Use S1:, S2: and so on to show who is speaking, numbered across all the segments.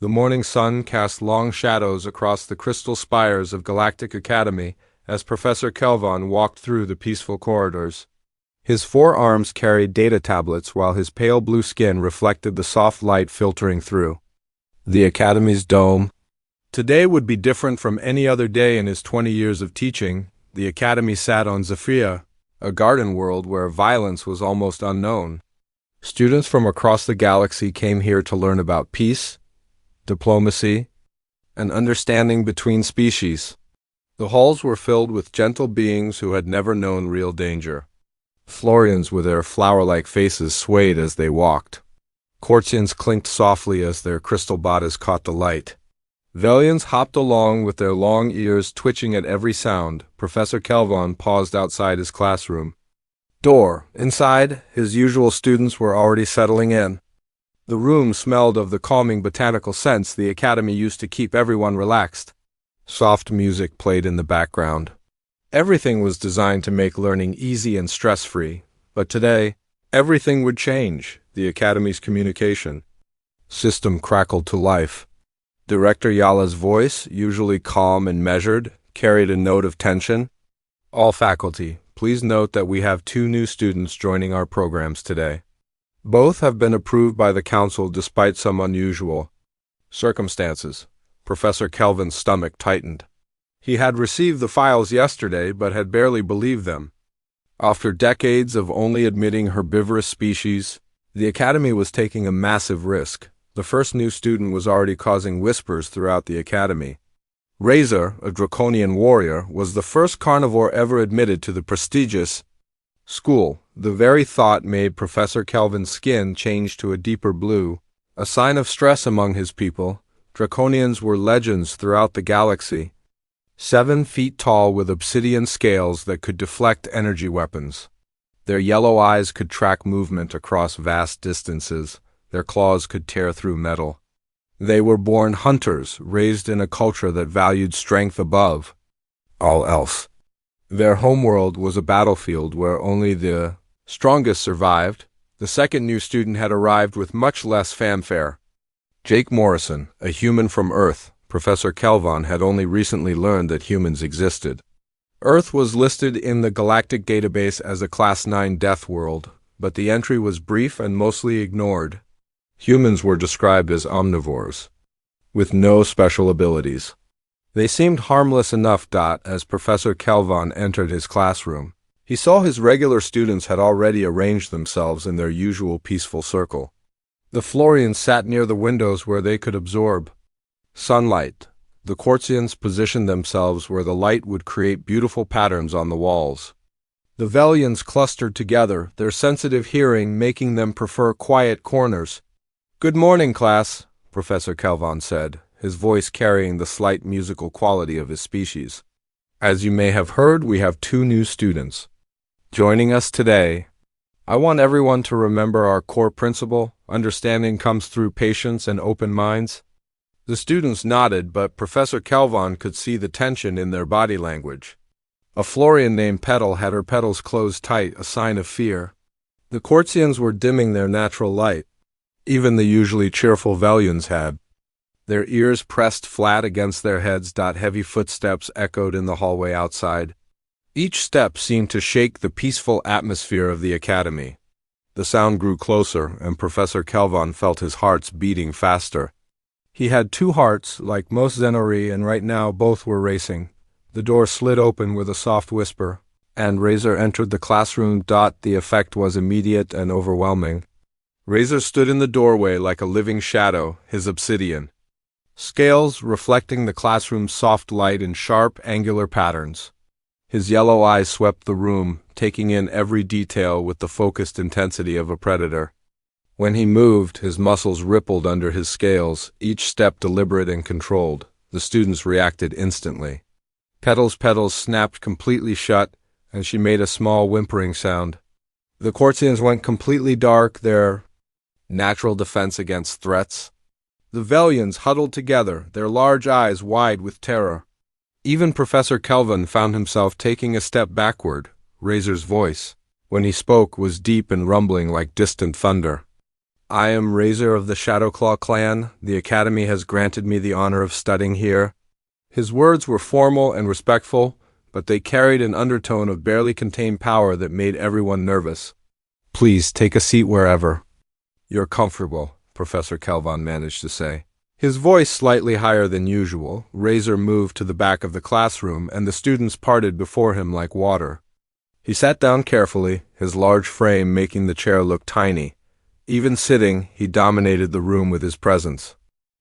S1: The morning sun cast long shadows across the crystal spires of Galactic Academy as Professor Kelvon walked through the peaceful corridors. His 4 arms carried data tablets while his pale blue skin reflected the soft light filtering through. The Academy's dome. Today would be different from any other day in his 20 years of teaching. The Academy sat on Zephyria, a garden world where violence was almost unknown. Students from across the galaxy came here to learn about peace, diplomacy, and understanding between species. The halls were filled with gentle beings who had never known real danger. Florians with their flower-like faces swayed as they walked. Courtians clinked softly as their crystal bodies caught the light. Velians hopped along with their long ears twitching at every sound. Professor Kelvon paused outside his classroom. Door. Inside, his usual students were already settling in. The room smelled of the calming botanical scents the Academy used to keep everyone relaxed. Soft music played in the background. Everything was designed to make learning easy and stress-free, but today, everything would change. The Academy's communication system crackled to life. Director Yala's voice, usually calm and measured, carried a note of tension. All faculty, please note that we have 2 new students joining our programs today. Both have been approved by the Council despite some unusual circumstances. Professor Kelvin's stomach tightened. He had received the files yesterday but had barely believed them. After decades of only admitting herbivorous species, the Academy was taking a massive risk. The first new student was already causing whispers throughout the Academy. Razor, a draconian warrior, was the first carnivore ever admitted to the prestigious school. The very thought made Professor Kelvin's skin change to a deeper blue, a sign of stress among his people. Draconians were legends throughout the galaxy. 7 feet tall with obsidian scales that could deflect energy weapons. Their yellow eyes could track movement across vast distances. Their claws could tear through metal. They were born hunters, raised in a culture that valued strength above all else. Their homeworld was a battlefield where only the strongest survived. The second new student had arrived with much less fanfare. Jake Morrison, a human from Earth. Professor Kelvon had only recently learned that humans existed. Earth was listed in the Galactic database as a Class 9 death world, but the entry was brief and mostly ignored. Humans were described as omnivores, with no special abilities. They seemed harmless enough. As Professor Kelvon entered his classroom, he saw his regular students had already arranged themselves in their usual peaceful circle. The Florians sat near the windows where they could absorb sunlight. The Courtians positioned themselves where the light would create beautiful patterns on the walls. The Velians clustered together, their sensitive hearing making them prefer quiet corners. "Good morning, class," Professor Kelvon said, his voice carrying the slight musical quality of his species. "As you may have heard, we have 2 new students joining us today. I want everyone to remember our core principle: understanding comes through patience and open minds." The students nodded, but Professor Kelvon could see the tension in their body language. A Florian named Petal had her petals closed tight, a sign of fear. The Courtians were dimming their natural light. Even the usually cheerful Velians had their ears pressed flat against their heads. Heavy footsteps echoed in the hallway outside. Each step seemed to shake the peaceful atmosphere of the Academy. The sound grew closer, and Professor Kelvon felt his heart beating faster. He had 2 hearts, like most Zenori, and right now both were racing. The door slid open with a soft whisper, and Razor entered the classroom. The effect was immediate and overwhelming. Razor stood in the doorway like a living shadow, his obsidian scales reflecting the classroom's soft light in sharp, angular patterns. His yellow eyes swept the room, taking in every detail with the focused intensity of a predator. When he moved, his muscles rippled under his scales, each step deliberate and controlled. The students reacted instantly. Petal's petals snapped completely shut, and she made a small whimpering sound. The Courtians went completely dark, their natural defense against threats. The Velians huddled together, their large eyes wide with terror. Even Professor Kelvon found himself taking a step backward. Razor's voice, when he spoke, was deep and rumbling like distant thunder. I am Razor of the Shadowclaw clan. The Academy has granted me the honor of studying here. His words were formal and respectful, but they carried an undertone of barely contained power that made everyone nervous. Please take a seat wherever you're comfortable, Professor Kelvon managed to say. His voice slightly higher than usual, Razor moved to the back of the classroom and the students parted before him like water. He sat down carefully, his large frame making the chair look tiny. Even sitting, he dominated the room with his presence.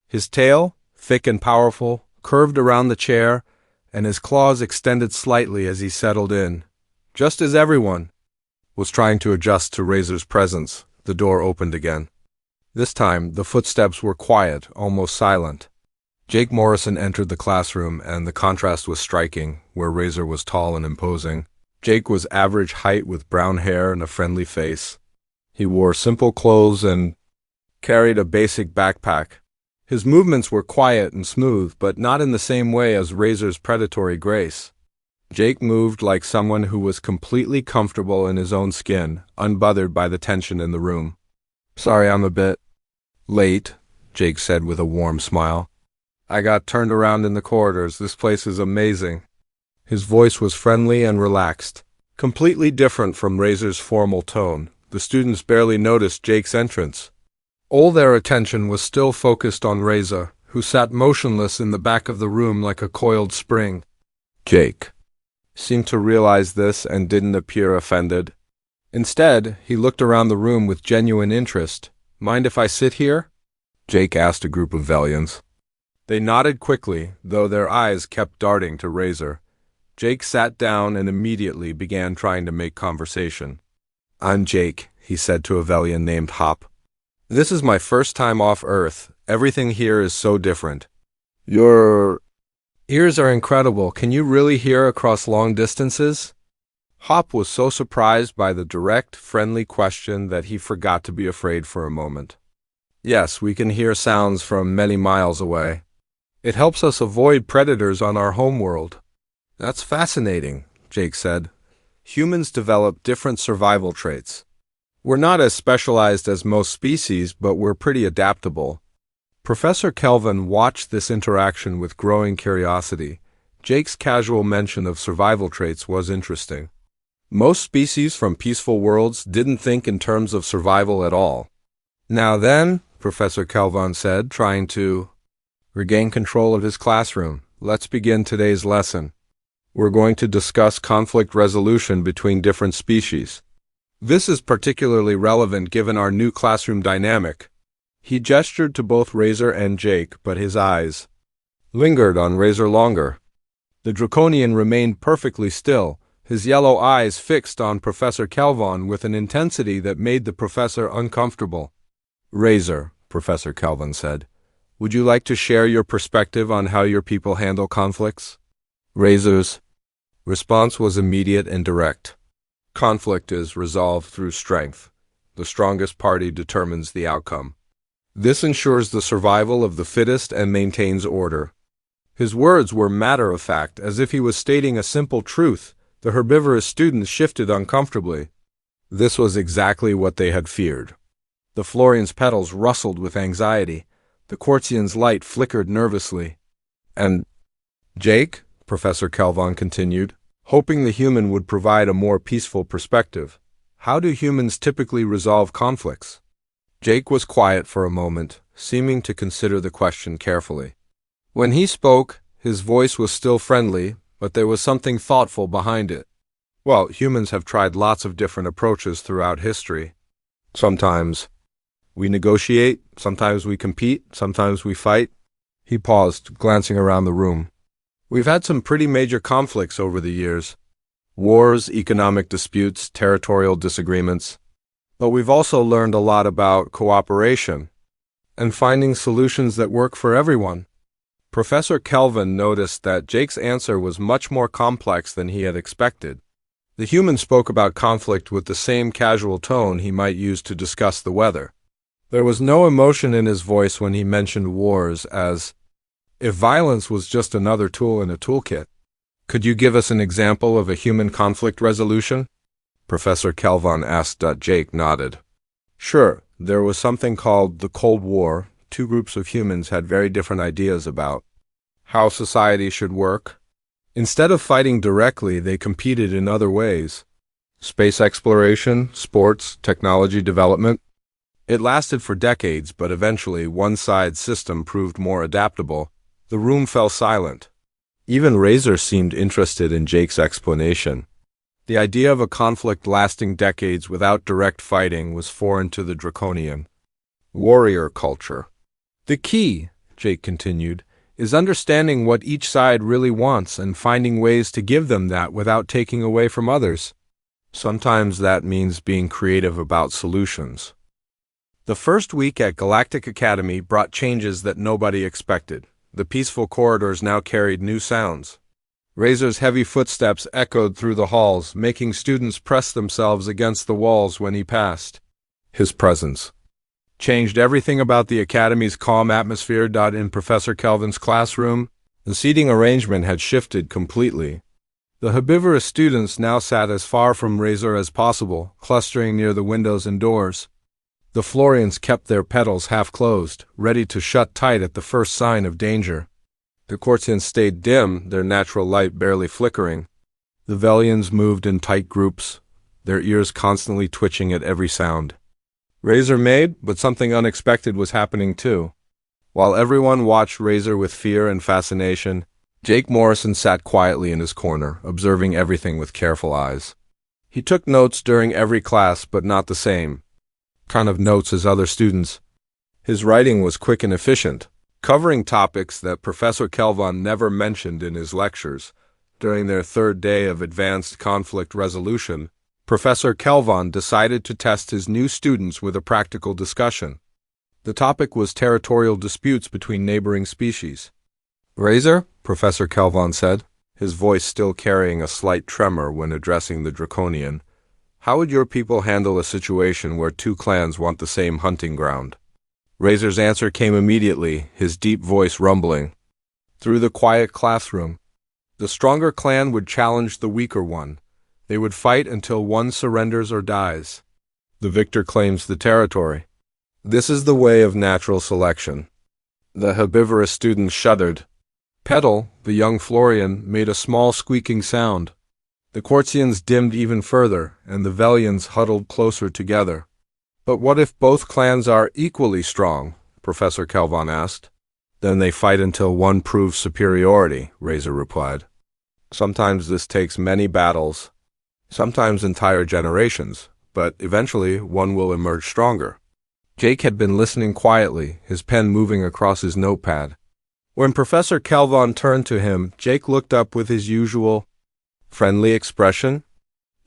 S1: His tail, thick and powerful, curved around the chair, and his claws extended slightly as he settled in. Just as everyone was trying to adjust to Razor's presence, the door opened again. This time, the footsteps were quiet, almost silent. Jake Morrison entered the classroom, and the contrast was striking, where Razor was tall and imposing. Jake was average height with brown hair and a friendly face. He wore simple clothes and carried a basic backpack. His movements were quiet and smooth, but not in the same way as Razor's predatory grace. Jake moved like someone who was completely comfortable in his own skin, unbothered by the tension in the room. Sorry I'm a bit late, Jake said with a warm smile. I got turned around in the corridors. This place is amazing. His voice was friendly and relaxed, completely different from Razor's formal tone. The students barely noticed Jake's entrance. All their attention was still focused on Razor, who sat motionless in the back of the room like a coiled spring. Jake seemed to realize this and didn't appear offended. Instead, he looked around the room with genuine interest. Mind if I sit here? Jake asked a group of Velians. They nodded quickly, though their eyes kept darting to Razor. Jake sat down and immediately began trying to make conversation. I'm Jake, he said to a Velian named Hop. This is my first time off Earth. Everything here is so different. Your ears are incredible. Can you really hear across long distances? Hop was so surprised by the direct, friendly question that he forgot to be afraid for a moment. Yes, we can hear sounds from many miles away. It helps us avoid predators on our homeworld. That's fascinating, Jake said. Humans develop different survival traits. We're not as specialized as most species, but we're pretty adaptable. Professor Kelvin watched this interaction with growing curiosity. Jake's casual mention of survival traits was interesting. Most species from peaceful worlds didn't think in terms of survival at all. Now then, Professor Kelvin said, trying to regain control of his classroom, let's begin today's lesson. We're going to discuss conflict resolution between different species. This is particularly relevant given our new classroom dynamic. He gestured to both Razor and Jake, but his eyes lingered on Razor longer. The Draconian remained perfectly still, his yellow eyes fixed on Professor Kelvin with an intensity that made the professor uncomfortable. Razor, Professor Kelvin said, would you like to share your perspective on how your people handle conflicts? Razor's response was immediate and direct. Conflict is resolved through strength. The strongest party determines the outcome. This ensures the survival of the fittest and maintains order. His words were matter-of-fact, as if he was stating a simple truth. The herbivorous students shifted uncomfortably. This was exactly what they had feared. The Florian's petals rustled with anxiety. The Quartzian's light flickered nervously. And Jake, Professor Kelvin continued, hoping the human would provide a more peaceful perspective. How do humans typically resolve conflicts? Jake was quiet for a moment, seeming to consider the question carefully. When he spoke, his voice was still friendly, but there was something thoughtful behind it. Well, humans have tried lots of different approaches throughout history. Sometimes we negotiate, sometimes we compete, sometimes we fight. He paused, glancing around the room. We've had some pretty major conflicts over the years. Wars, economic disputes, territorial disagreements. But we've also learned a lot about cooperation and finding solutions that work for everyone. Professor Kelvin noticed that Jake's answer was much more complex than he had expected. The human spoke about conflict with the same casual tone he might use to discuss the weather. There was no emotion in his voice when he mentioned wars, as if violence was just another tool in a toolkit. Could you give us an example of a human conflict resolution? Professor Kelvin asked. Jake nodded. Sure, There was something called the Cold War. Two groups of humans had very different ideas about how society should work. Instead of fighting directly, they competed in other ways. Space exploration, sports, technology development. It lasted for decades, but eventually one side's system proved more adaptable. The room fell silent. Even Razor seemed interested in Jake's explanation. The idea of a conflict lasting decades without direct fighting was foreign to the draconian warrior culture. The key, Jake continued, is understanding what each side really wants and finding ways to give them that without taking away from others. Sometimes that means being creative about solutions. The first week at Galactic Academy brought changes that nobody expected. The peaceful corridors now carried new sounds. Razor's heavy footsteps echoed through the halls, making students press themselves against the walls when he passed. His presence changed everything about the Academy's calm atmosphere. In Professor Kelvin's classroom, the seating arrangement had shifted completely. The herbivorous students now sat as far from Razor as possible, clustering near the windows and doors. The Florians kept their petals half closed, ready to shut tight at the first sign of danger. The Quartians stayed dim, their natural light barely flickering. The Velians moved in tight groups, their ears constantly twitching at every sound. Razor made, but something unexpected was happening too. While everyone watched Razor with fear and fascination, Jake Morrison sat quietly in his corner, observing everything with careful eyes. He took notes during every class, but not the same kind of notes as other students. His writing was quick and efficient, covering topics that Professor Kelvin never mentioned in his lectures. During their third day of advanced conflict resolution, Professor Kelvin decided to test his new students with a practical discussion. The topic was territorial disputes between neighboring species. "Razor," Professor Kelvin said, his voice still carrying a slight tremor when addressing the Draconian, "how would your people handle a situation where two clans want the same hunting ground?" Razor's answer came immediately, his deep voice rumbling through the quiet classroom. The stronger clan would challenge the weaker one. They would fight until one surrenders or dies. The victor claims the territory. This is the way of natural selection. The herbivorous student shuddered. Petal, the young Florian, made a small squeaking sound. The Quartians dimmed even further, and the Velians huddled closer together. "But what if both clans are equally strong?" Professor Kelvin asked. "Then they fight until one proves superiority," Razor replied. "Sometimes this takes many battles, sometimes entire generations, but eventually one will emerge stronger." Jake had been listening quietly, his pen moving across his notepad. When Professor Kelvin turned to him, Jake looked up with his usual friendly expression.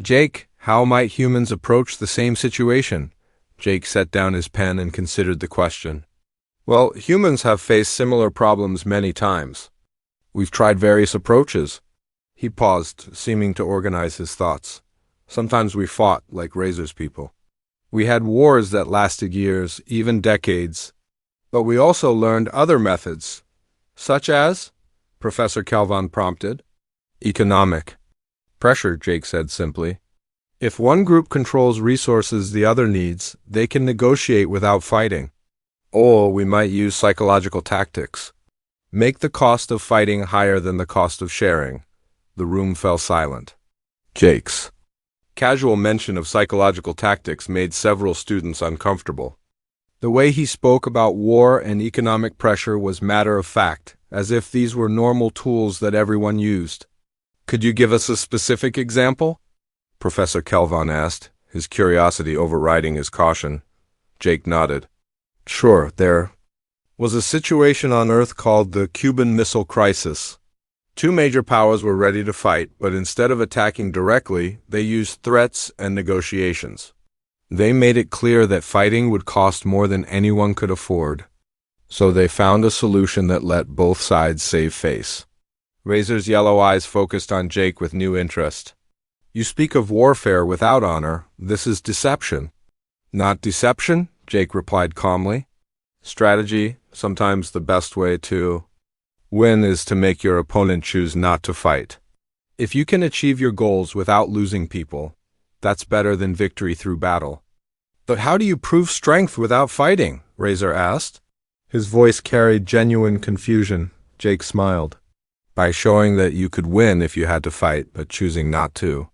S1: "Jake, how might humans approach the same situation?" Jake set down his pen and considered the question. "Well, humans have faced similar problems many times. We've tried various approaches." He paused, seeming to organize his thoughts. "Sometimes we fought, like Razor's people. We had wars that lasted years, even decades. But we also learned other methods." "Such as?" Professor Kelvin prompted. "Economic pressure," Jake said simply. "If one group controls resources the other needs, they can negotiate without fighting. Or we might use psychological tactics. Make the cost of fighting higher than the cost of sharing." The room fell silent. Jake's casual mention of psychological tactics made several students uncomfortable. The way he spoke about war and economic pressure was matter of fact, as if these were normal tools that everyone used. "Could you give us a specific example?" Professor Kelvin asked, his curiosity overriding his caution. Jake nodded. "Sure, there was a situation on Earth called the Cuban Missile Crisis. Two major powers were ready to fight, but instead of attacking directly, they used threats and negotiations. They made it clear that fighting would cost more than anyone could afford. So they found a solution that let both sides save face." Razor's yellow eyes focused on Jake with new interest. "You speak of warfare without honor. This is deception." "Not deception," Jake replied calmly. "Strategy, sometimes the best way to win is to make your opponent choose not to fight. If you can achieve your goals without losing people, that's better than victory through battle." But how do you prove strength without fighting? Razor asked. His voice carried genuine confusion. Jake smiled. By showing that you could win if you had to fight, but choosing not to.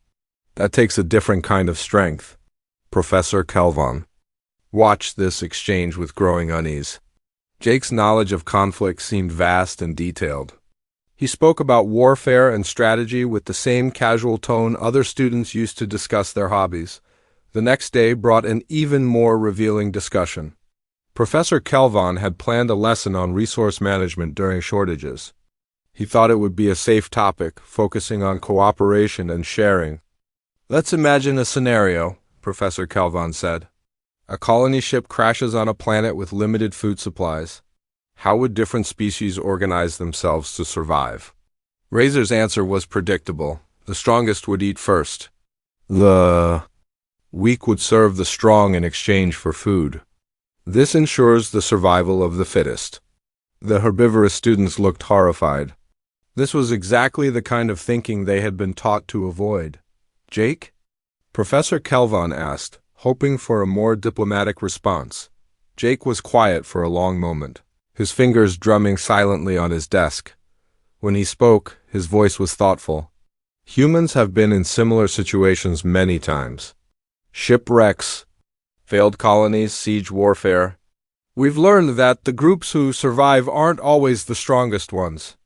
S1: That takes a different kind of strength. Professor Kelvon watched this exchange with growing unease. Jake's knowledge of conflict seemed vast and detailed. He spoke about warfare and strategy with the same casual tone other students used to discuss their hobbies. The next day brought an even more revealing discussion. Professor Kelvon had planned a lesson on resource management during shortages. He thought it would be a safe topic, focusing on cooperation and sharing. Let's imagine a scenario, Professor Kelvon said. A colony ship crashes on a planet with limited food supplies. How would different species organize themselves to survive? Razor's answer was predictable. The strongest would eat first. The weak would serve the strong in exchange for food. This ensures the survival of the fittest. The herbivorous students looked horrified. This was exactly the kind of thinking they had been taught to avoid. Jake? Professor Kelvon asked, hoping for a more diplomatic response. Jake was quiet for a long moment, his fingers drumming silently on his desk. When he spoke, his voice was thoughtful. Humans have been in similar situations many times. Shipwrecks, failed colonies, siege warfare. We've learned that the groups who survive aren't always the strongest ones.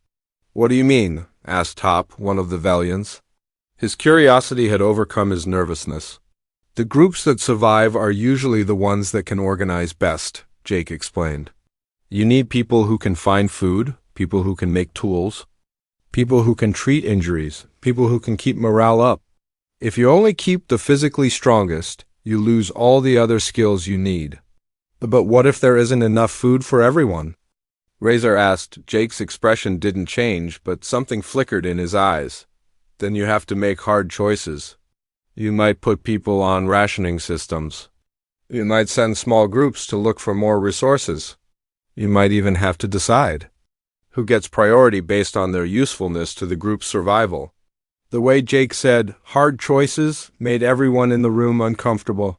S1: What do you mean? Asked Top, one of the Velians. His curiosity had overcome his nervousness. The groups that survive are usually the ones that can organize best, Jake explained. You need people who can find food, people who can make tools, people who can treat injuries, people who can keep morale up. If you only keep the physically strongest, you lose all the other skills you need. But what if there isn't enough food for everyone? Razor asked. Jake's expression didn't change, but something flickered in his eyes. Then you have to make hard choices. You might put people on rationing systems. You might send small groups to look for more resources. You might even have to decide who gets priority based on their usefulness to the group's survival. The way Jake said, hard choices, made everyone in the room uncomfortable.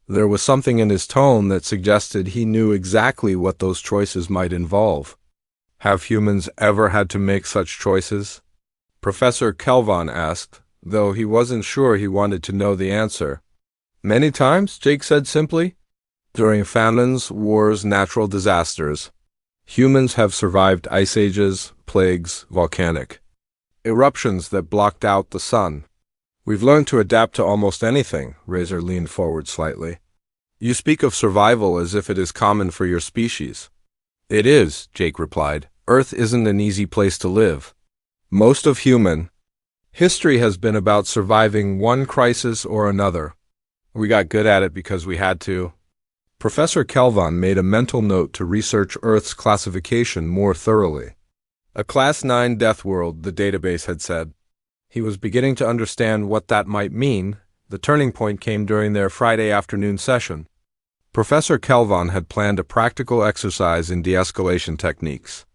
S1: There was something in his tone that suggested he knew exactly what those choices might involve. Have humans ever had to make such choices? Professor Kelvon asked, though he wasn't sure he wanted to know the answer. Many times, Jake said simply. During famines, wars, natural disasters. Humans have survived ice ages, plagues, volcanic eruptions that blocked out the sun. We've learned to adapt to almost anything. Razor leaned forward slightly. You speak of survival as if it is common for your species. It is, Jake replied. Earth isn't an easy place to live. Most of human history has been about surviving one crisis or another. We got good at it because we had to. Professor Kelvon made a mental note to research Earth's classification more thoroughly. A Class 9 Deathworld, the database had said. He was beginning to understand what that might mean. The turning point came during their Friday afternoon session. Professor Kelvon had planned a practical exercise in de-escalation techniques.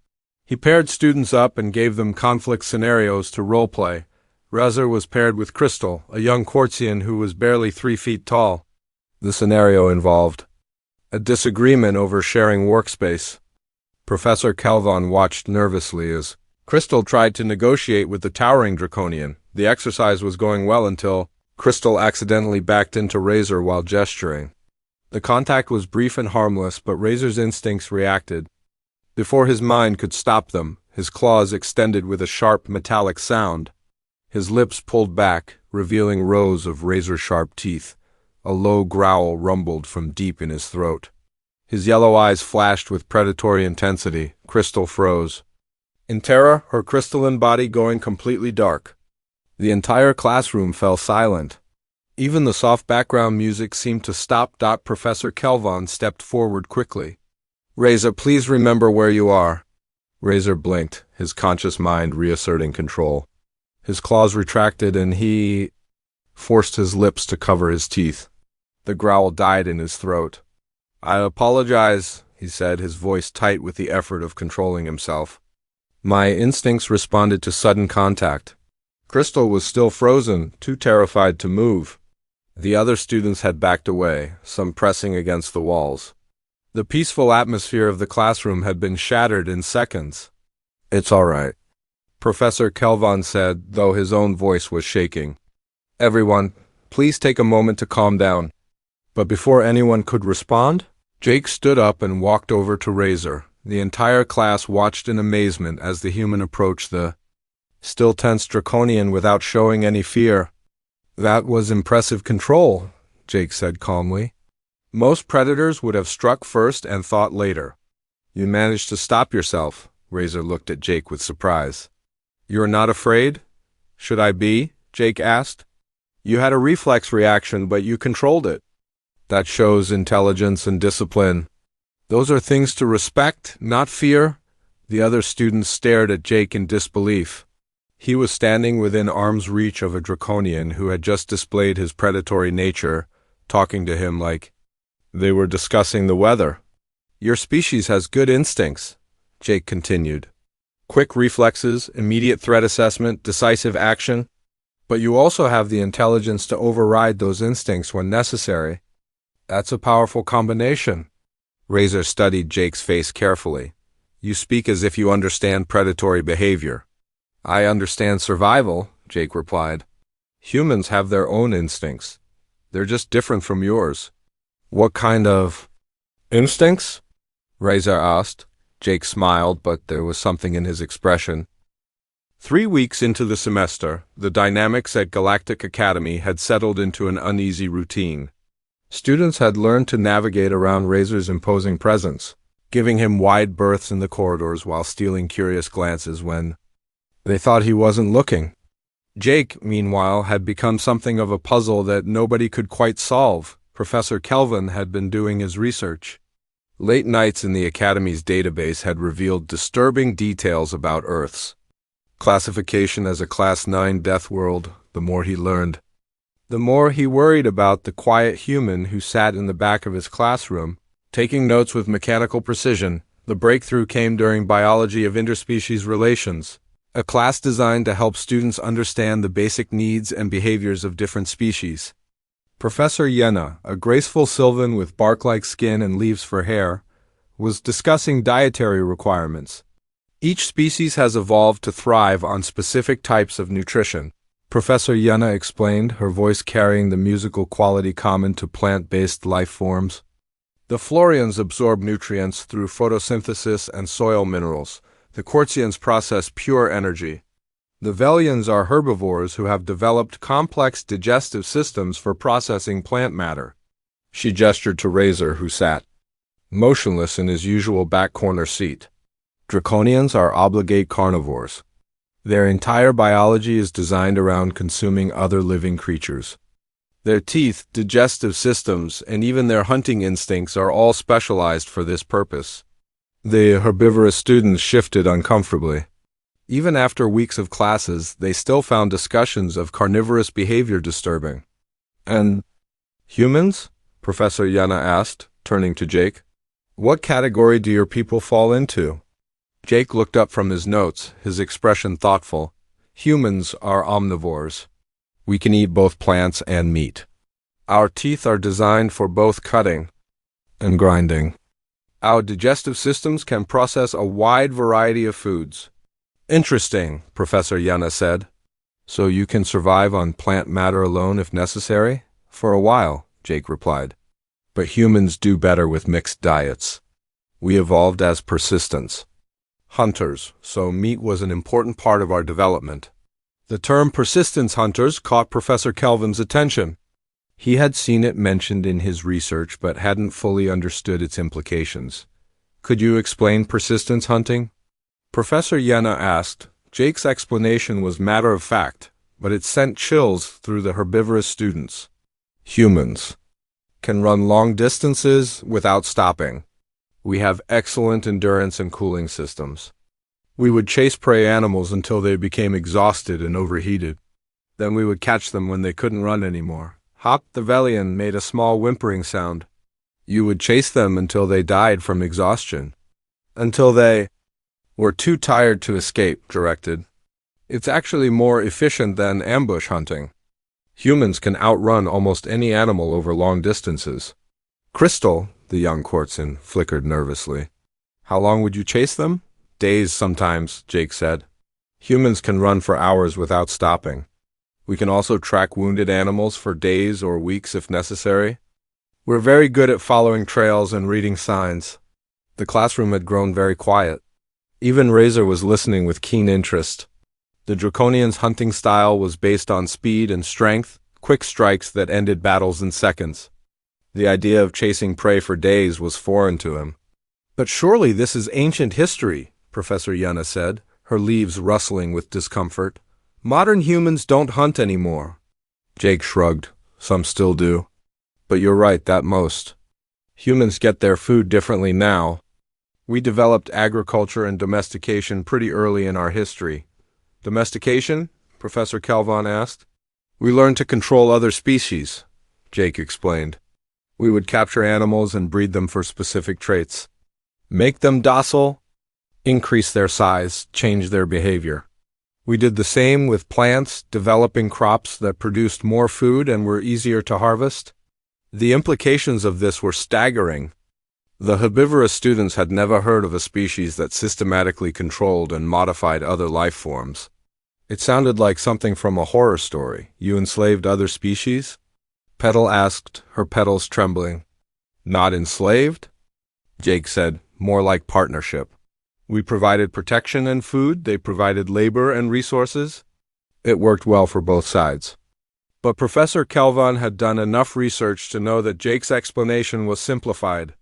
S1: He paired students up and gave them conflict scenarios to role-play. Razor was paired with Crystal, a young Quartzian who was barely 3 feet tall. The scenario involved a disagreement over sharing workspace. Professor Kelvon watched nervously as Crystal tried to negotiate with the towering Draconian. The exercise was going well until Crystal accidentally backed into Razor while gesturing. The contact was brief and harmless, but Razor's instincts reacted. Before his mind could stop them, his claws extended with a sharp metallic sound. His lips pulled back, revealing rows of razor-sharp teeth. A low growl rumbled from deep in his throat. His yellow eyes flashed with predatory intensity. Crystal froze. In terror, her crystalline body going completely dark. The entire classroom fell silent. Even the soft background music seemed to stop. Professor Kelvon stepped forward quickly. Razor, please remember where you are. Razor blinked, his conscious mind reasserting control. His claws retracted and he forced his lips to cover his teeth. The growl died in his throat. I apologize, he said, his voice tight with the effort of controlling himself. My instincts responded to sudden contact. Crystal was still frozen, too terrified to move. The other students had backed away, some pressing against the walls. The peaceful atmosphere of the classroom had been shattered in seconds. "It's all right," Professor Kelvon said, though his own voice was shaking. "Everyone, please take a moment to calm down." But before anyone could respond, Jake stood up and walked over to Razor. The entire class watched in amazement as the human approached the still tense Draconian without showing any fear. "That was impressive control," Jake said calmly. "Most predators would have struck first and thought later. You managed to stop yourself." Razor looked at Jake with surprise. "You're not afraid?" "Should I be?" Jake asked. "You had a reflex reaction, but you controlled it." "That shows intelligence and discipline. Those are things to respect, not fear." The other students stared at Jake in disbelief. He was standing within arm's reach of a Draconian who had just displayed his predatory nature, talking to him like they were discussing the weather. "Your species has good instincts," Jake continued. "Quick reflexes, immediate threat assessment, decisive action. But you also have the intelligence to override those instincts when necessary. That's a powerful combination." Razor studied Jake's face carefully. "You speak as if you understand predatory behavior." "I understand survival," Jake replied. "Humans have their own instincts. They're just different from yours." "What kind of instincts?" Razor asked. Jake smiled, but there was something in his expression. 3 weeks into the semester, the dynamics at Galactic Academy had settled into an uneasy routine. Students had learned to navigate around Razor's imposing presence, giving him wide berths in the corridors while stealing curious glances when they thought he wasn't looking. Jake, meanwhile, had become something of a puzzle that nobody could quite solve. Professor Kelvin had been doing his research. Late nights in the Academy's database had revealed disturbing details about Earth's classification as a Class 9 death world. The more he learned, the more he worried about the quiet human who sat in the back of his classroom, taking notes with mechanical precision. The breakthrough came during Biology of Interspecies Relations, a class designed to help students understand the basic needs and behaviors of different species. Professor Yenna, a graceful sylvan with bark-like skin and leaves for hair, was discussing dietary requirements. Each species has evolved to thrive on specific types of nutrition, Professor Yenna explained, her voice carrying the musical quality common to plant-based life forms. The Florians absorb nutrients through photosynthesis and soil minerals. The Quartzians process pure energy. The Velians are herbivores who have developed complex digestive systems for processing plant matter. She gestured to Razor, who sat motionless in his usual back corner seat. Draconians are obligate carnivores. Their entire biology is designed around consuming other living creatures. Their teeth, digestive systems, and even their hunting instincts are all specialized for this purpose. The herbivorous students shifted uncomfortably. Even after weeks of classes, they still found discussions of carnivorous behavior disturbing. "And humans?" Professor Yenna asked, turning to Jake. "What category do your people fall into?" Jake looked up from his notes, his expression thoughtful. "Humans are omnivores. We can eat both plants and meat. Our teeth are designed for both cutting and grinding. Our digestive systems can process a wide variety of foods." "Interesting," Professor Yenna said. "So you can survive on plant matter alone if necessary?" "For a while," Jake replied. "But humans do better with mixed diets. We evolved as persistence hunters, so meat was an important part of our development." The term persistence hunters caught Professor Kelvin's attention. He had seen it mentioned in his research but hadn't fully understood its implications. "Could you explain persistence hunting?" Professor Yenna asked. Jake's explanation was matter of fact, but it sent chills through the herbivorous students. "Humans can run long distances without stopping. We have excellent endurance and cooling systems. We would chase prey animals until they became exhausted and overheated. Then we would catch them when they couldn't run anymore." Hop the Velian made a small whimpering sound. "You would chase them until they died from exhaustion. Until they were too tired to escape," directed. "It's actually more efficient than ambush hunting." Humans can outrun almost any animal over long distances. Crystal, the young courtesan, flickered nervously. How long would you chase them? Days sometimes, Jake said. Humans can run for hours without stopping. We can also track wounded animals for days or weeks if necessary. We're very good at following trails and reading signs. The classroom had grown very quiet. Even Razor was listening with keen interest. The Draconian's hunting style was based on speed and strength, quick strikes that ended battles in seconds. The idea of chasing prey for days was foreign to him. But surely this is ancient history, Professor Yuna said, her leaves rustling with discomfort. Modern humans don't hunt anymore. Jake shrugged. Some still do. But you're right, that most. Humans get their food differently now. We developed agriculture and domestication pretty early in our history. Domestication? Professor Calvin asked. We learned to control other species, Jake explained. We would capture animals and breed them for specific traits. Make them docile, increase their size, change their behavior. We did the same with plants, developing crops that produced more food and were easier to harvest. The implications of this were staggering. The herbivorous students had never heard of a species that systematically controlled and modified other life forms. It sounded like something from a horror story. You enslaved other species? Petal asked, her petals trembling. Not enslaved? Jake said, more like partnership. We provided protection and food, they provided labor and resources. It worked well for both sides. But Professor Kelvin had done enough research to know that Jake's explanation was simplified.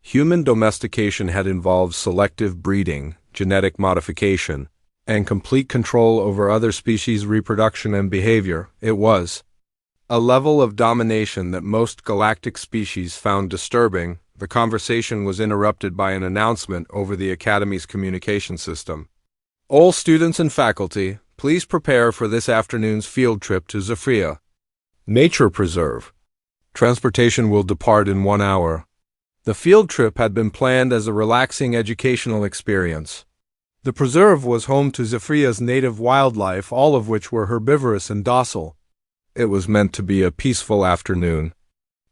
S1: Human domestication had involved selective breeding, genetic modification, and complete control over other species' reproduction and behavior. It was a level of domination that most galactic species found disturbing. The conversation was interrupted by an announcement over the Academy's communication system. All students and faculty, please prepare for this afternoon's field trip to Zephyria Nature Preserve. Transportation will depart in 1 hour. The field trip had been planned as a relaxing educational experience. The preserve was home to Zephyria's native wildlife, all of which were herbivorous and docile. It was meant to be a peaceful afternoon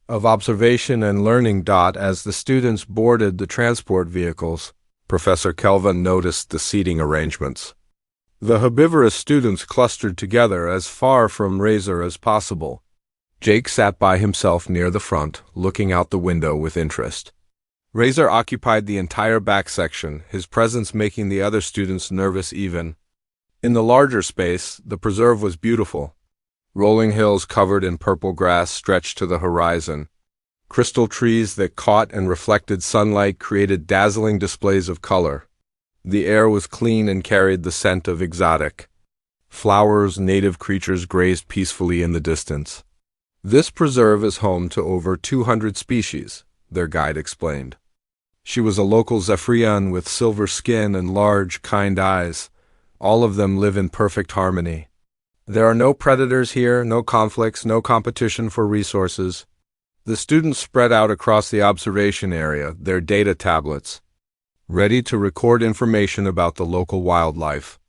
S1: of observation and learning. As the students boarded the transport vehicles, Professor Kelvin noticed the seating arrangements. The herbivorous students clustered together as far from Razor as possible. Jake sat by himself near the front, looking out the window with interest. Razor occupied the entire back section, his presence making the other students nervous even. In the larger space, the preserve was beautiful. Rolling hills covered in purple grass stretched to the horizon. Crystal trees that caught and reflected sunlight created dazzling displays of color. The air was clean and carried the scent of exotic flowers. Native creatures grazed peacefully in the distance. This preserve is home to over 200 species, their guide explained. She was a local Zephyrian with silver skin and large, kind eyes. All of them live in perfect harmony. There are no predators here, no conflicts, no competition for resources. The students spread out across the observation area, their data tablets, ready to record information about the local wildlife.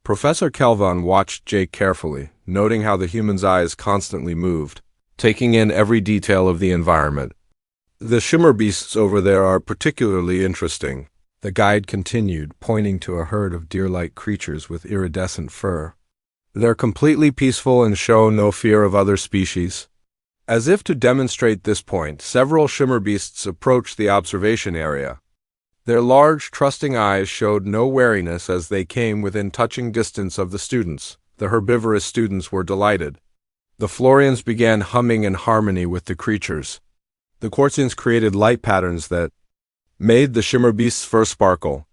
S1: Professor Kelvin watched Jake carefully, noting how the human's eyes constantly moved, taking in every detail of the environment. The shimmer beasts over there are particularly interesting, the guide continued, pointing to a herd of deer-like creatures with iridescent fur. They're completely peaceful and show no fear of other species. As if to demonstrate this point, several shimmer beasts approached the observation area. Their large, trusting eyes showed no wariness as they came within touching distance of the students. The herbivorous students were delighted. The Florians began humming in harmony with the creatures. The Quartzians created light patterns that made the shimmer beasts' fur sparkle.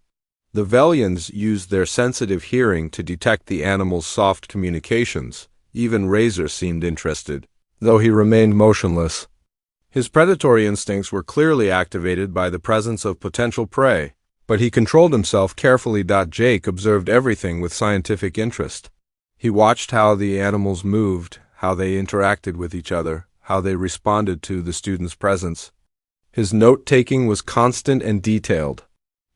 S1: The Velians used their sensitive hearing to detect the animals' soft communications. Even Razor seemed interested, though he remained motionless. His predatory instincts were clearly activated by the presence of potential prey, but he controlled himself carefully. Jake observed everything with scientific interest. He watched how the animals moved, how they interacted with each other, how they responded to the student's presence. His note-taking was constant and detailed.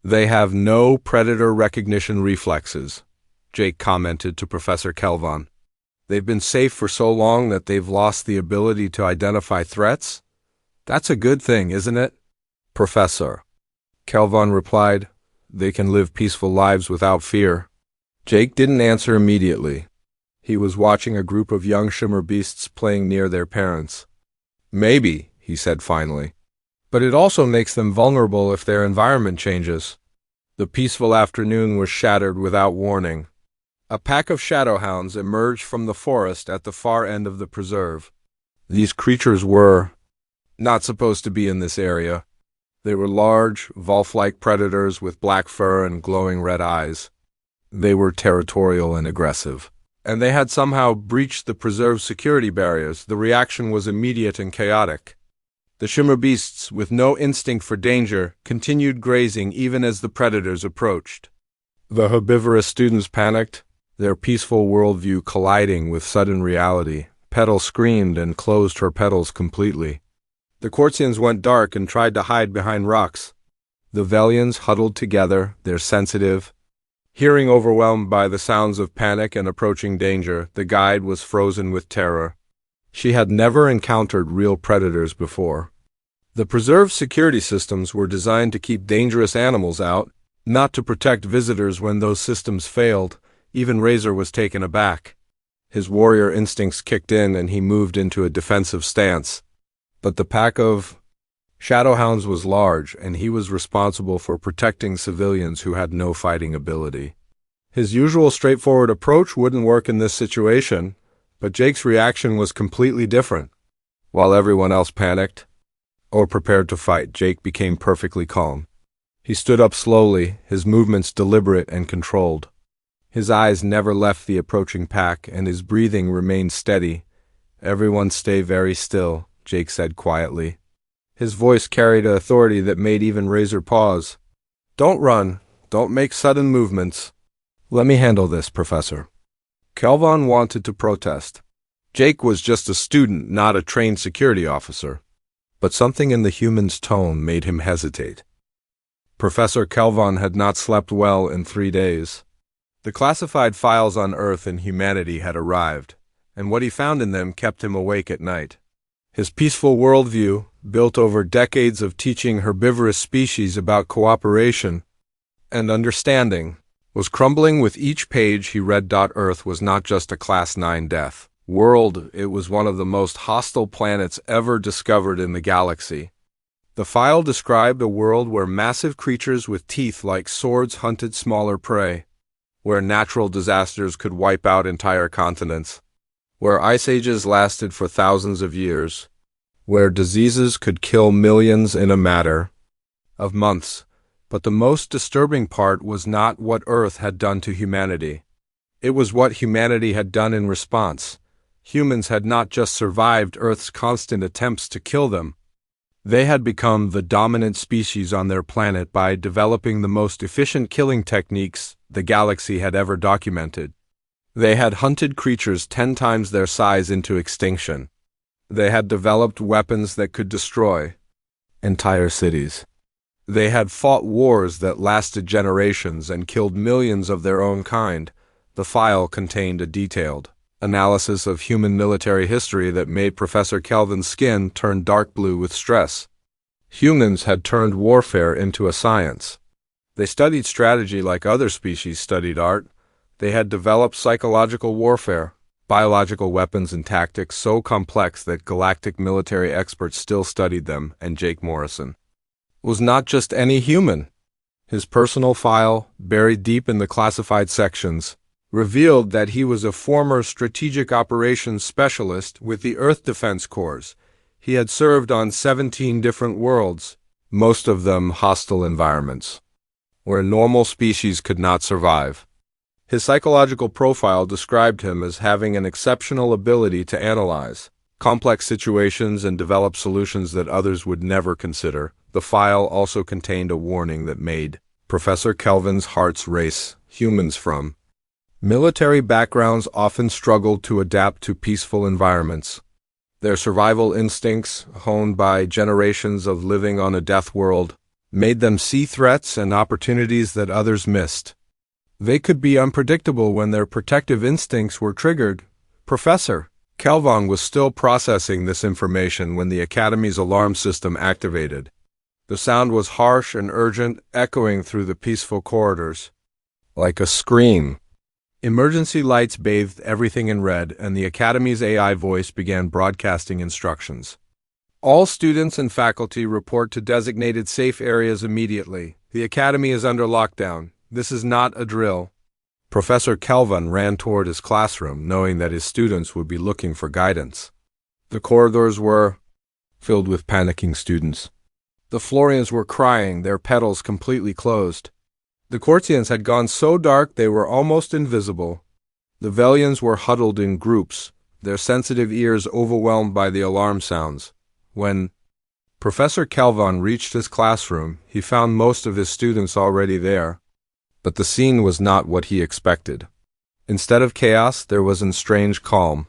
S1: They have no predator recognition reflexes, Jake commented to Professor Kelvin. They've been safe for so long that they've lost the ability to identify threats? That's a good thing, isn't it? Professor, Kelvon replied, they can live peaceful lives without fear. Jake didn't answer immediately. He was watching a group of young shimmer beasts playing near their parents. Maybe, he said finally. But it also makes them vulnerable if their environment changes. The peaceful afternoon was shattered without warning. A pack of shadowhounds emerged from the forest at the far end of the preserve. These creatures were not supposed to be in this area. They were large, wolf-like predators with black fur and glowing red eyes. They were territorial and aggressive, and they had somehow breached the preserve's security barriers. The reaction was immediate and chaotic. The shimmer beasts, with no instinct for danger, continued grazing even as the predators approached. The herbivorous students panicked, their peaceful worldview colliding with sudden reality. Petal screamed and closed her petals completely. The Quartzians went dark and tried to hide behind rocks. The Velians huddled together, their sensitive hearing overwhelmed by the sounds of panic and approaching danger. The guide was frozen with terror. She had never encountered real predators before. The preserve's security systems were designed to keep dangerous animals out, not to protect visitors. When those systems failed, even Razor was taken aback. His warrior instincts kicked in and he moved into a defensive stance. But the pack of shadowhounds was large, and he was responsible for protecting civilians who had no fighting ability. His usual straightforward approach wouldn't work in this situation, but Jake's reaction was completely different. While everyone else panicked or prepared to fight, Jake became perfectly calm. He stood up slowly, his movements deliberate and controlled. His eyes never left the approaching pack, and his breathing remained steady. Everyone stay very still, Jake said quietly. His voice carried an authority that made even Razor pause. Don't run. Don't make sudden movements. Let me handle this, Professor. Kelvon wanted to protest. Jake was just a student, not a trained security officer. But something in the human's tone made him hesitate. Professor Kelvon had not slept well in 3 days. The classified files on Earth and humanity had arrived, and what he found in them kept him awake at night. His peaceful worldview, built over decades of teaching herbivorous species about cooperation and understanding, was crumbling with each page he read. Earth was not just a Class 9 death world, it was one of the most hostile planets ever discovered in the galaxy. The file described a world where massive creatures with teeth like swords hunted smaller prey, where natural disasters could wipe out entire continents, where ice ages lasted for thousands of years, where diseases could kill millions in a matter of months. But the most disturbing part was not what Earth had done to humanity. It was what humanity had done in response. Humans had not just survived Earth's constant attempts to kill them. They had become the dominant species on their planet by developing the most efficient killing techniques the galaxy had ever documented. They had hunted creatures 10 times their size into extinction. They had developed weapons that could destroy entire cities. They had fought wars that lasted generations and killed millions of their own kind. The file contained a detailed analysis of human military history that made Professor Kelvin's skin turn dark blue with stress. Humans had turned warfare into a science. They studied strategy like other species studied art. They had developed psychological warfare, biological weapons and tactics so complex that galactic military experts still studied them, and Jake Morrison was not just any human. His personal file, buried deep in the classified sections, revealed that he was a former strategic operations specialist with the Earth Defense Corps. He had served on 17 different worlds, most of them hostile environments, where normal species could not survive. His psychological profile described him as having an exceptional ability to analyze complex situations and develop solutions that others would never consider. The file also contained a warning that made Professor Kelvin's hearts race. Humans from military backgrounds often struggled to adapt to peaceful environments. Their survival instincts, honed by generations of living on a death world, made them see threats and opportunities that others missed. They could be unpredictable when their protective instincts were triggered. Professor, Kelvon was still processing this information when the Academy's alarm system activated. The sound was harsh and urgent, echoing through the peaceful corridors. Like a scream. Emergency lights bathed everything in red, and the Academy's AI voice began broadcasting instructions. All students and faculty report to designated safe areas immediately. The Academy is under lockdown. This is not a drill. Professor Kelvon ran toward his classroom, knowing that his students would be looking for guidance. The corridors were filled with panicking students. The Florians were crying, their petals completely closed. The Cortians had gone so dark they were almost invisible. The Velians were huddled in groups, their sensitive ears overwhelmed by the alarm sounds. When Professor Kelvon reached his classroom, he found most of his students already there. But the scene was not what he expected. Instead of chaos, there was a strange calm.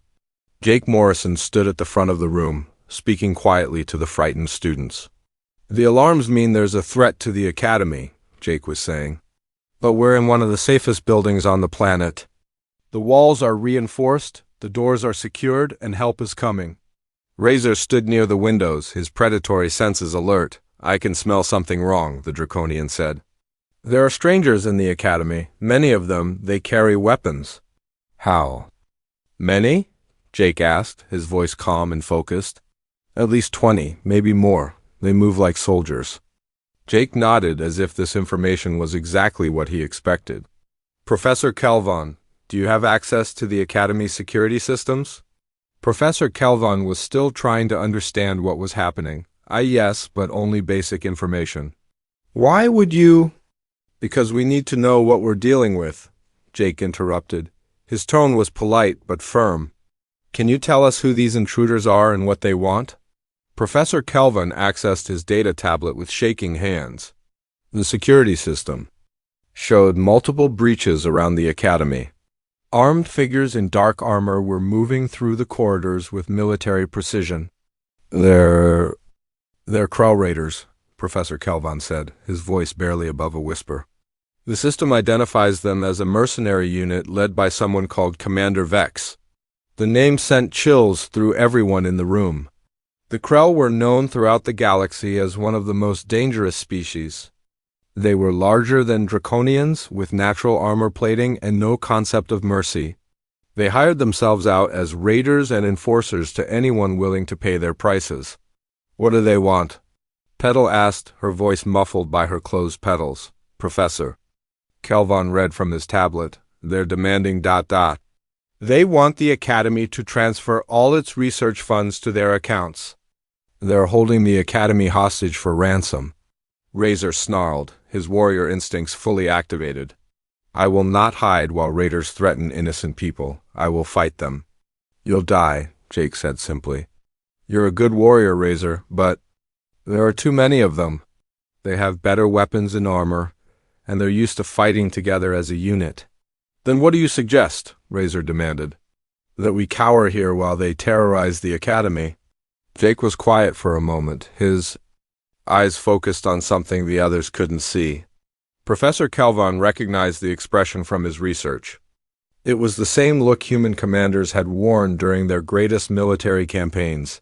S1: Jake Morrison stood at the front of the room, speaking quietly to the frightened students. "The alarms mean there's a threat to the Academy," Jake was saying. "But we're in one of the safest buildings on the planet. The walls are reinforced, the doors are secured, and help is coming." Razor stood near the windows, his predatory senses alert. "I can smell something wrong," the Draconian said. "There are strangers in the Academy. Many of them, they carry weapons." "How? Many?" Jake asked, his voice calm and focused. "At least 20, maybe more. They move like soldiers." Jake nodded as if this information was exactly what he expected. "Professor Kelvon, do you have access to the Academy's security systems?" Professor Kelvon was still trying to understand what was happening. Yes, but only basic information." "Why would you—" "Because we need to know what we're dealing with," Jake interrupted. His tone was polite but firm. "Can you tell us who these intruders are and what they want?" Professor Kelvon accessed his data tablet with shaking hands. The security system showed multiple breaches around the Academy. Armed figures in dark armor were moving through the corridors with military precision. They're Krell Raiders," Professor Kelvon said, his voice barely above a whisper. "The system identifies them as a mercenary unit led by someone called Commander Vex." The name sent chills through everyone in the room. The Krell were known throughout the galaxy as one of the most dangerous species. They were larger than Draconians, with natural armor plating and no concept of mercy. They hired themselves out as raiders and enforcers to anyone willing to pay their prices. "What do they want?" Petal asked, her voice muffled by her closed petals. "Professor." Kelvon read from his tablet. "They're demanding ... They want the Academy to transfer all its research funds to their accounts. They're holding the Academy hostage for ransom." Razor snarled, his warrior instincts fully activated. "I will not hide while raiders threaten innocent people. I will fight them." "You'll die," Jake said simply. "You're a good warrior, Razor, but there are too many of them. They have better weapons and armor, and they're used to fighting together as a unit." "Then what do you suggest?" Razor demanded. "That we cower here while they terrorize the Academy." Jake was quiet for a moment, his eyes focused on something the others couldn't see. Professor Kelvon recognized the expression from his research. It was the same look human commanders had worn during their greatest military campaigns.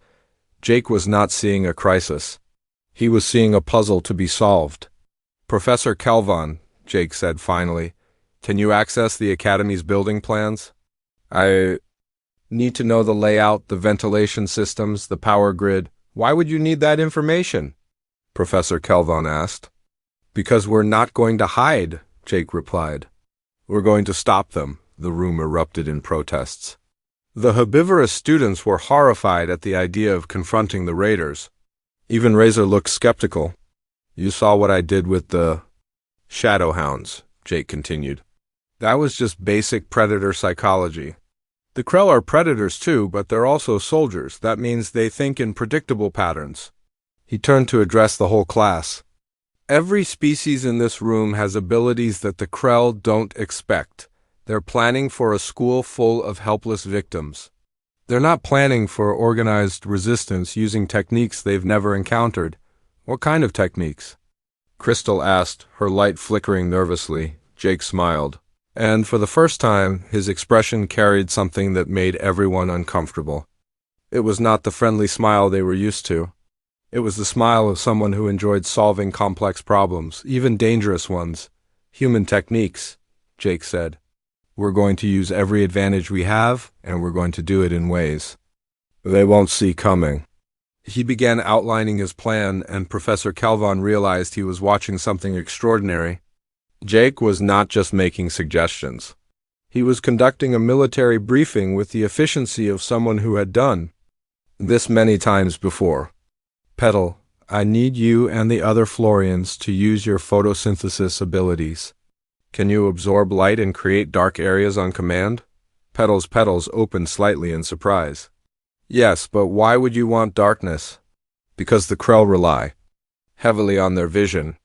S1: Jake was not seeing a crisis. He was seeing a puzzle to be solved. "Professor Kelvon," Jake said finally, "can you access the Academy's building plans? I need to know the layout, the ventilation systems, the power grid." "Why would you need that information?" Professor Kelvon asked. "Because we're not going to hide," Jake replied. "We're going to stop them," the room erupted in protests. The herbivorous students were horrified at the idea of confronting the raiders. Even Razor looked skeptical. "You saw what I did with the Shadowhounds," Jake continued. "That was just basic predator psychology. The Krell are predators too, but they're also soldiers. That means they think in predictable patterns." He turned to address the whole class. "Every species in this room has abilities that the Krell don't expect. They're planning for a school full of helpless victims. They're not planning for organized resistance using techniques they've never encountered." "What kind of techniques?" Crystal asked, her light flickering nervously. Jake smiled. And for the first time, his expression carried something that made everyone uncomfortable. It was not the friendly smile they were used to. It was the smile of someone who enjoyed solving complex problems, even dangerous ones. Human techniques, Jake said. We're going to use every advantage we have, and we're going to do it in ways they won't see coming. He began outlining his plan, and Professor Calvon realized he was watching something extraordinary. Jake was not just making suggestions. He was conducting a military briefing with the efficiency of someone who had done this many times before. Petal, I need you and the other Florians to use your photosynthesis abilities. Can you absorb light and create dark areas on command? Petal's petals opened slightly in surprise. Yes, but why would you want darkness? Because the Krell rely heavily on their vision.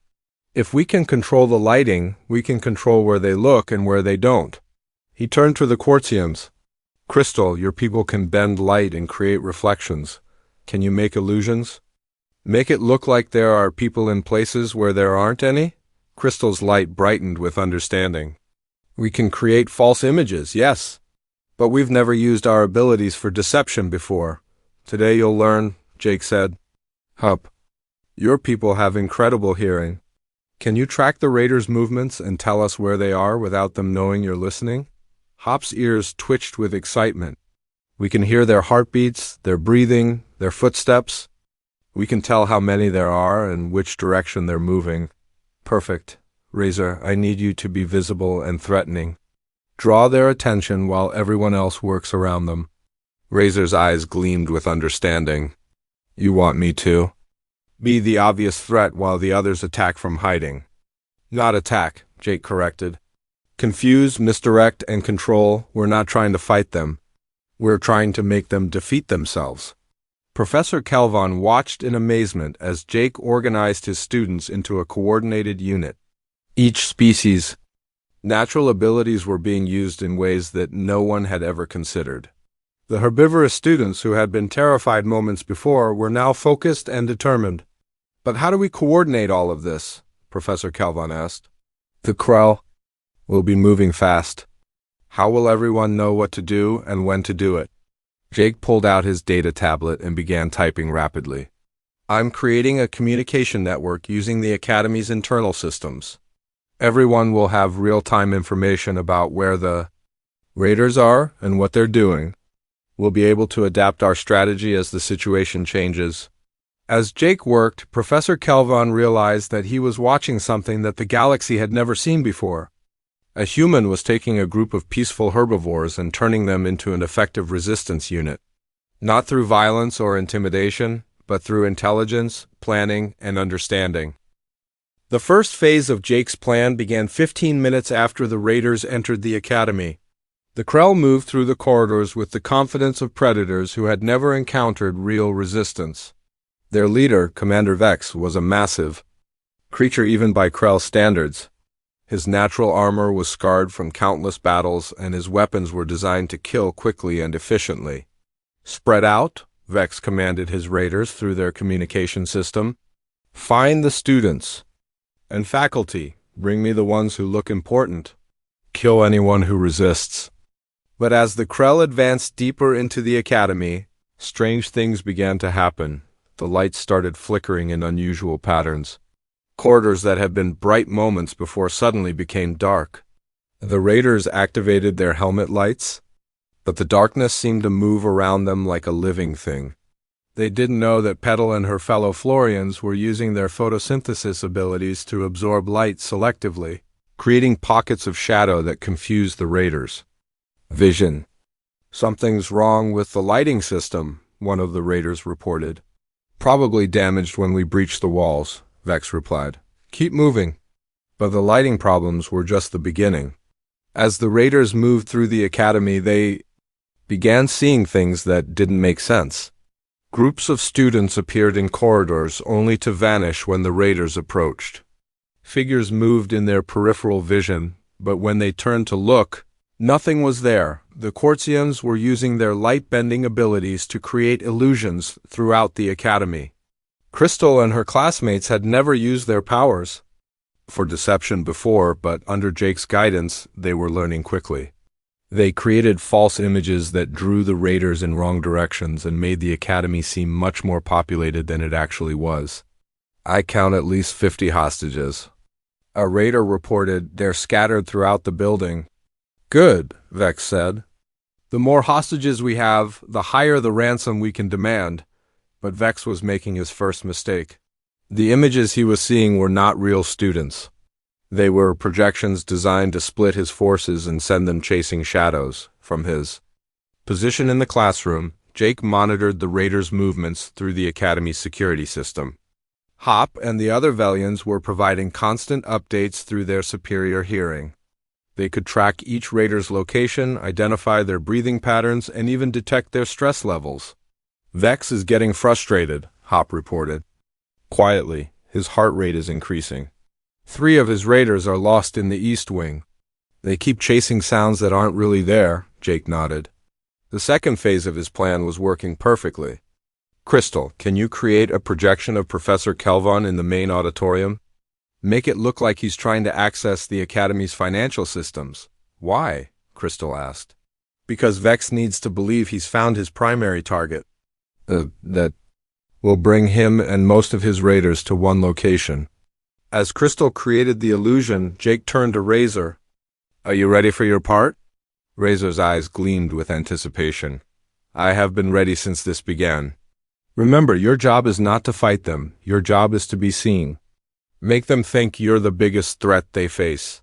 S1: If we can control the lighting, we can control where they look and where they don't. He turned to the Quartziums. Crystal, your people can bend light and create reflections. Can you make illusions? Make it look like there are people in places where there aren't any? Crystal's light brightened with understanding. We can create false images, yes. But we've never used our abilities for deception before. Today you'll learn, Jake said. Hup. Your people have incredible hearing. Can you track the raiders' movements and tell us where they are without them knowing you're listening? Hop's ears twitched with excitement. We can hear their heartbeats, their breathing, their footsteps. We can tell how many there are and which direction they're moving. Perfect. Razor, I need you to be visible and threatening. Draw their attention while everyone else works around them. Razor's eyes gleamed with understanding. You want me to? Be the obvious threat while the others attack from hiding. Not attack, Jake corrected. Confuse, misdirect, and control. We're not trying to fight them. We're trying to make them defeat themselves. Professor Calvon watched in amazement as Jake organized his students into a coordinated unit. Each species' natural abilities were being used in ways that no one had ever considered. The herbivorous students who had been terrified moments before were now focused and determined. But how do we coordinate all of this? Professor Calvon asked. The Krell will be moving fast. How will everyone know what to do and when to do it? Jake pulled out his data tablet and began typing rapidly. I'm creating a communication network using the Academy's internal systems. Everyone will have real-time information about where the raiders are and what they're doing. We'll be able to adapt our strategy as the situation changes. As Jake worked, Professor Calvon realized that he was watching something that the galaxy had never seen before. A human was taking a group of peaceful herbivores and turning them into an effective resistance unit. Not through violence or intimidation, but through intelligence, planning, and understanding. The first phase of Jake's plan began 15 minutes after the raiders entered the academy. The Krell moved through the corridors with the confidence of predators who had never encountered real resistance. Their leader, Commander Vex, was a massive creature even by Krell standards. His natural armor was scarred from countless battles, and his weapons were designed to kill quickly and efficiently. Spread out, Vex commanded his raiders through their communication system. Find the students and faculty. Bring me the ones who look important. Kill anyone who resists. But as the Krell advanced deeper into the academy, strange things began to happen. The lights started flickering in unusual patterns. Corridors that had been bright moments before suddenly became dark. The raiders activated their helmet lights, but the darkness seemed to move around them like a living thing. They didn't know that Petal and her fellow Florians were using their photosynthesis abilities to absorb light selectively, creating pockets of shadow that confused the raiders. Vision. Something's wrong with the lighting system, one of the raiders reported. Probably damaged when we breached the walls, Vex replied. Keep moving. But the lighting problems were just the beginning. As the raiders moved through the academy, they began seeing things that didn't make sense. Groups of students appeared in corridors only to vanish when the raiders approached. Figures moved in their peripheral vision, but when they turned to look, nothing was there. The Quartzians were using their light-bending abilities to create illusions throughout the academy. Crystal and her classmates had never used their powers. for deception before, but under Jake's guidance, they were learning quickly. They created false images that drew the raiders in wrong directions and made the academy seem much more populated than it actually was. I count at least 50 hostages. A raider reported, "They're scattered throughout the building." "Good," Vex said. "The more hostages we have, the higher the ransom we can demand." But Vex was making his first mistake. The images he was seeing were not real students. They were projections designed to split his forces and send them chasing shadows. From his position in the classroom, Jake monitored the raiders' movements through the academy's security system. Hop and the other Velians were providing constant updates through their superior hearing. They could track each raider's location, identify their breathing patterns, and even detect their stress levels. "Vex is getting frustrated," Hop reported. Quietly, his heart rate is increasing. 3 of his raiders are lost in the East Wing. "They keep chasing sounds that aren't really there," Jake nodded. The second phase of his plan was working perfectly. "Crystal, can you create a projection of Professor Kelvon in the main auditorium? Make it look like he's trying to access the Academy's financial systems." "Why?" Crystal asked. "Because Vex needs to believe he's found his primary target. That will bring him and most of his raiders to one location." As Crystal created the illusion, Jake turned to Razor. "Are you ready for your part?" Razor's eyes gleamed with anticipation. "I have been ready since this began. Remember, your job is not to fight them. Your job is to be seen. Make them think you're the biggest threat they face."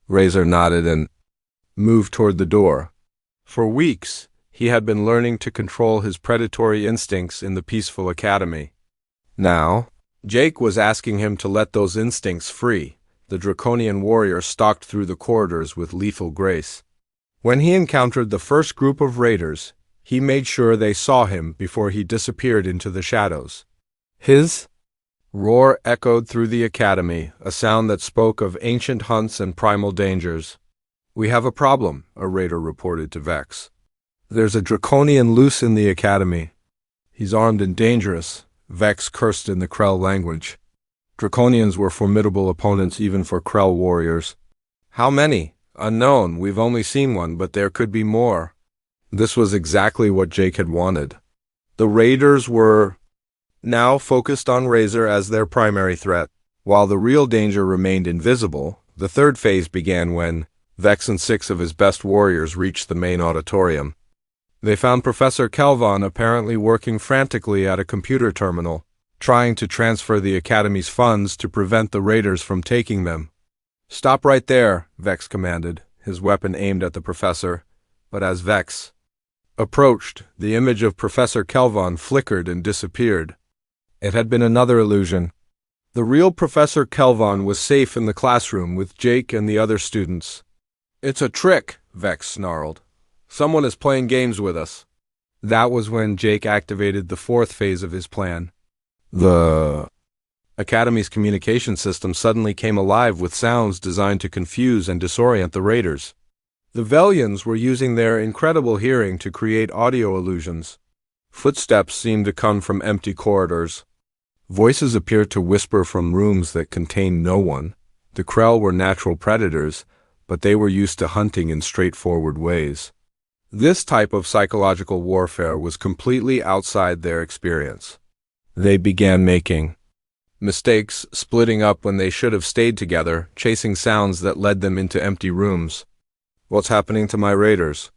S1: Razor nodded and moved toward the door. For weeks, he had been learning to control his predatory instincts in the peaceful academy. Now, Jake was asking him to let those instincts free. The draconian warrior stalked through the corridors with lethal grace. When he encountered the first group of raiders, he made sure they saw him before he disappeared into the shadows. His roar echoed through the academy, a sound that spoke of ancient hunts and primal dangers. "We have a problem," a raider reported to Vex. "There's a draconian loose in the academy. He's armed and dangerous." Vex cursed in the Krell language. Draconians were formidable opponents even for Krell warriors. "How many?" "Unknown. We've only seen one, but there could be more." This was exactly what Jake had wanted. The raiders were now focused on Razor as their primary threat. While the real danger remained invisible, the third phase began when Vex and 6 of his best warriors reached the main auditorium. They found Professor Kelvon apparently working frantically at a computer terminal, trying to transfer the Academy's funds to prevent the raiders from taking them. "Stop right there," Vex commanded, his weapon aimed at the professor. But as Vex approached, the image of Professor Kelvon flickered and disappeared. It had been another illusion. The real Professor Kelvon was safe in the classroom with Jake and the other students. "It's a trick," Vex snarled. "Someone is playing games with us." That was when Jake activated the fourth phase of his plan. The Academy's communication system suddenly came alive with sounds designed to confuse and disorient the raiders. The Velians were using their incredible hearing to create audio illusions. Footsteps seemed to come from empty corridors. Voices appeared to whisper from rooms that contained no one. The Krell were natural predators, but they were used to hunting in straightforward ways. This type of psychological warfare was completely outside their experience. They began making mistakes, splitting up when they should have stayed together, chasing sounds that led them into empty rooms. "What's happening to my raiders?"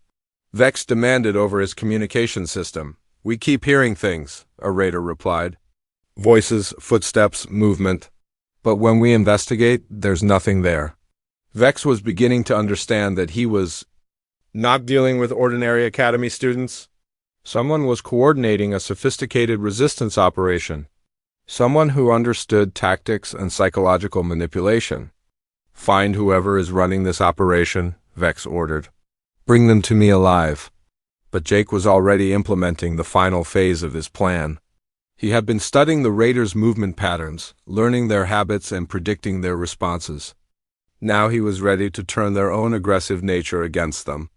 S1: Vex demanded over his communication system. "We keep hearing things," a raider replied. "Voices, footsteps, movement. But when we investigate, there's nothing there." Vex was beginning to understand that he was not dealing with ordinary Academy students. Someone was coordinating a sophisticated resistance operation. Someone who understood tactics and psychological manipulation. "Find whoever is running this operation," Vex ordered. "Bring them to me alive." But Jake was already implementing the final phase of his plan. He had been studying the raiders' movement patterns, learning their habits and predicting their responses. Now he was ready to turn their own aggressive nature against them.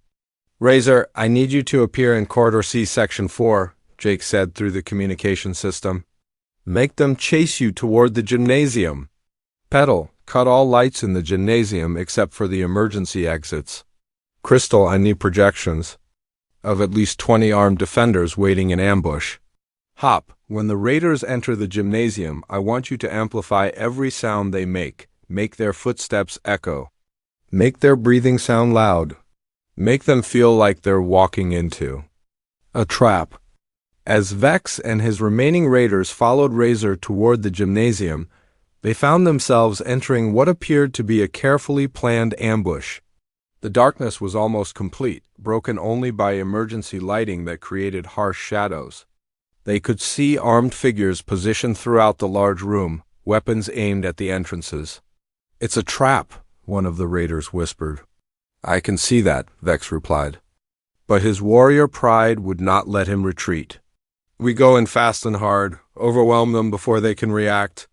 S1: "Razor, I need you to appear in Corridor C, Section 4, Jake said through the communication system. "Make them chase you toward the gymnasium." "Petal, Cut all lights in the gymnasium except for the emergency exits. Crystal, I need projections of at least 20 armed defenders waiting in ambush. Hop, when the raiders enter the gymnasium, I want you to amplify every sound they make. Make their footsteps echo. Make their breathing sound loud. Make them feel like they're walking into a trap. As Vex and his remaining raiders followed Razor toward the gymnasium, they found themselves entering what appeared to be a carefully planned ambush. The darkness was almost complete, broken only by emergency lighting that created harsh shadows. They could see armed figures positioned throughout the large room, weapons aimed at the entrances. "It's a trap," one of the raiders whispered. "I can see that," Vex replied. But his warrior pride would not let him retreat. "We go in fast and hard, overwhelm them before they can react."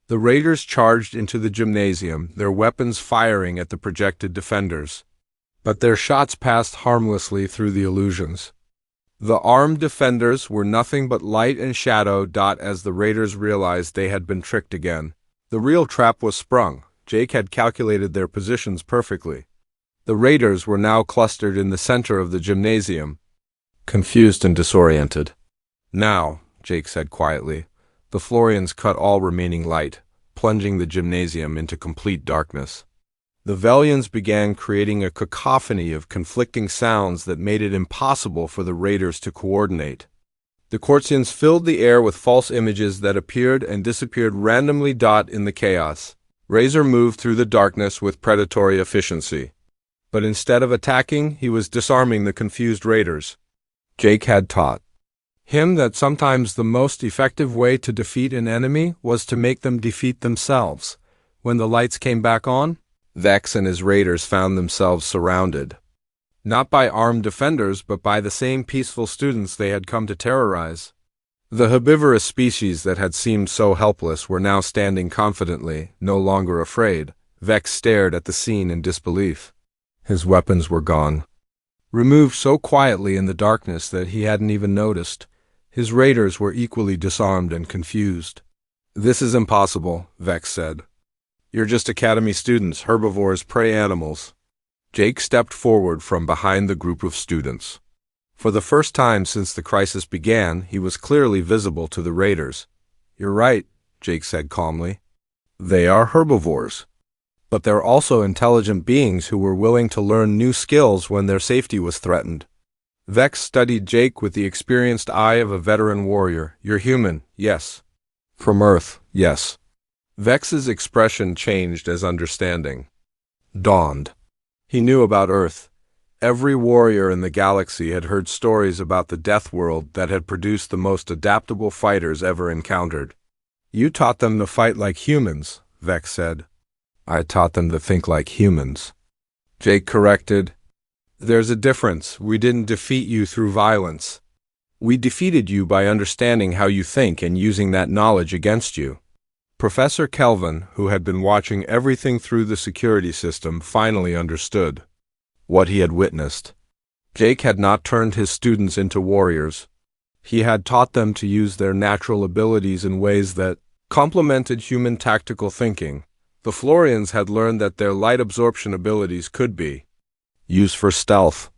S1: The raiders charged into the gymnasium, their weapons firing at the projected defenders. But their shots passed harmlessly through the illusions. The armed defenders were nothing but light and shadow. As the raiders realized they had been tricked again. The real trap was sprung. Jake had calculated their positions perfectly. The raiders were now clustered in the center of the gymnasium, confused and disoriented. "Now," Jake said quietly, the Florians cut all remaining light, plunging the gymnasium into complete darkness. The Velians began creating a cacophony of conflicting sounds that made it impossible for the raiders to coordinate. The Corsians filled the air with false images that appeared and disappeared randomly. In the chaos, Razor moved through the darkness with predatory efficiency. But instead of attacking, he was disarming the confused raiders. Jake had taught him that sometimes the most effective way to defeat an enemy was to make them defeat themselves. When the lights came back on, Vex and his raiders found themselves surrounded. Not by armed defenders, but by the same peaceful students they had come to terrorize. The herbivorous species that had seemed so helpless were now standing confidently, no longer afraid. Vex stared at the scene in disbelief. His weapons were gone, removed so quietly in the darkness that he hadn't even noticed. His raiders were equally disarmed and confused. "This is impossible," Vex said. "You're just Academy students, herbivores, prey animals." Jake stepped forward from behind the group of students. For the first time since the crisis began, he was clearly visible to the raiders. "You're right," Jake said calmly. "They are herbivores. But they're also intelligent beings who were willing to learn new skills when their safety was threatened." Vex studied Jake with the experienced eye of a veteran warrior. "You're human, yes. From Earth, yes." Vex's expression changed as understanding dawned. He knew about Earth. Every warrior in the galaxy had heard stories about the Deathworld that had produced the most adaptable fighters ever encountered. "You taught them to fight like humans," Vex said. "I taught them to think like humans," Jake corrected. "There's a difference. We didn't defeat you through violence. We defeated you by understanding how you think and using that knowledge against you." Professor Kelvin, who had been watching everything through the security system, finally understood what he had witnessed. Jake had not turned his students into warriors. He had taught them to use their natural abilities in ways that complemented human tactical thinking. The Florians had learned that their light absorption abilities could be used for stealth,